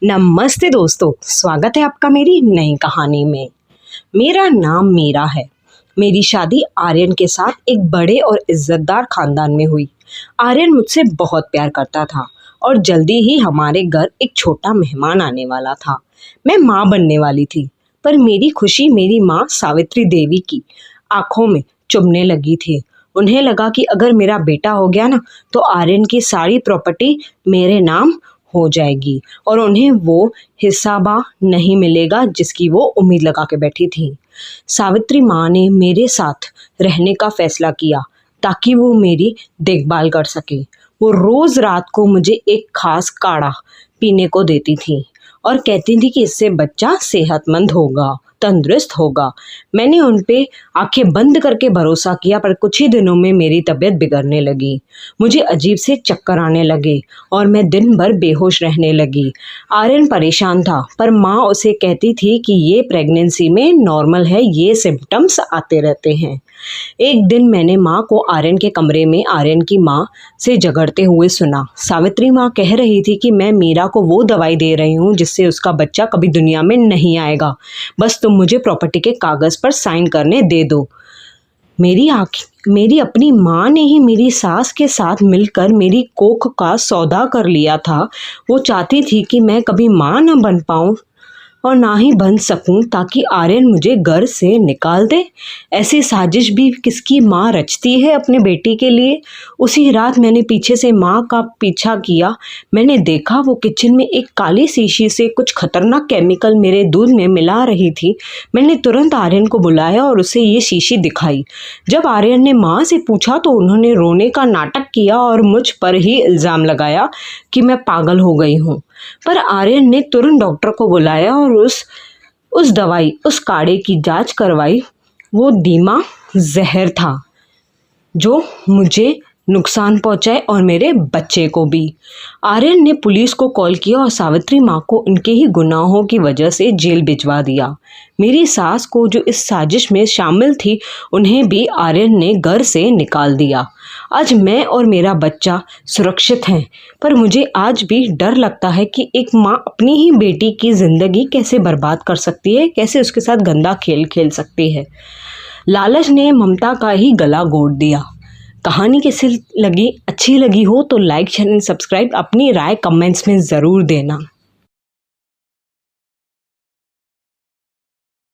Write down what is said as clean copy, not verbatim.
नमस्ते दोस्तों, स्वागत है आपका मेरी नई कहानी में। मेरा नाम मीरा है। मेरी शादी आर्यन के साथ एक बड़े और इज्जतदार खानदान में हुई। आर्यन मुझसे बहुत प्यार करता था और जल्दी ही हमारे घर एक छोटा मेहमान आने वाला था। मैं माँ बनने वाली थी, पर मेरी खुशी मेरी माँ सावित्री देवी की आंखों में चुभने लगी थी। उन्हें लगा कि अगर मेरा बेटा हो गया ना, तो आर्यन की सारी प्रॉपर्टी मेरे नाम हो जाएगी और उन्हें वो हिस्सा नहीं मिलेगा जिसकी वो उम्मीद लगा के बैठी थी। सावित्री माँ ने मेरे साथ रहने का फैसला किया ताकि वो मेरी देखभाल कर सके। वो रोज रात को मुझे एक खास काढ़ा पीने को देती थी और कहती थी कि इससे बच्चा सेहतमंद होगा, तंदुरुस्त होगा। मैंने उन पे आंखें बंद करके भरोसा किया, पर कुछ ही दिनों में मेरी तबीयत बिगड़ने लगी। मुझे अजीब से चक्कर आने लगे और मैं दिन भर बेहोश रहने लगी। आर्यन परेशान था, पर माँ उसे कहती थी कि ये प्रेगनेंसी में नॉर्मल है, ये सिम्टम्स आते रहते हैं। एक दिन मैंने माँ को आर्यन के कमरे में आर्यन की माँ से झगड़ते हुए सुना। सावित्री माँ कह रही थी कि मैं मीरा को वो दवाई दे रही हूँ जिससे उसका बच्चा कभी दुनिया में नहीं आएगा, बस तुम मुझे प्रॉपर्टी के कागज़ पर साइन करने दे दो। मेरी अपनी माँ ने ही मेरी सास के साथ मिलकर मेरी कोख का सौदा कर लिया था। वो चाहती थी कि मैं कभी माँ न बन पाऊँ और ना ही बन सकूं, ताकि आर्यन मुझे घर से निकाल दे। ऐसी साजिश भी किसकी माँ रचती है अपने बेटी के लिए। उसी रात मैंने पीछे से माँ का पीछा किया। मैंने देखा वो किचन में एक काली शीशी से कुछ खतरनाक केमिकल मेरे दूध में मिला रही थी। मैंने तुरंत आर्यन को बुलाया और उसे ये शीशी दिखाई। जब आर्यन ने माँ से पूछा तो उन्होंने रोने का नाटक किया और मुझ पर ही इल्ज़ाम लगाया कि मैं पागल हो गई हूँ। पर आर्यन ने तुरंत डॉक्टर को बुलाया और उस काढ़े की जांच करवाई। वो धीमा जहर था जो मुझे नुकसान पहुंचाए और मेरे बच्चे को भी। आर्यन ने पुलिस को कॉल किया और सावित्री माँ को उनके ही गुनाहों की वजह से जेल भिजवा दिया। मेरी सास को जो इस साजिश में शामिल थी, उन्हें भी आर्यन ने घर से निकाल दिया। आज मैं और मेरा बच्चा सुरक्षित हैं, पर मुझे आज भी डर लगता है कि एक माँ अपनी ही बेटी की ज़िंदगी कैसे बर्बाद कर सकती है, कैसे उसके साथ गंदा खेल खेल सकती है। लालच ने ममता का ही गला घोट दिया। कहानी कैसी लगी? अच्छी लगी हो तो लाइक, शेयर एंड सब्सक्राइब। अपनी राय कमेंट्स में ज़रूर देना।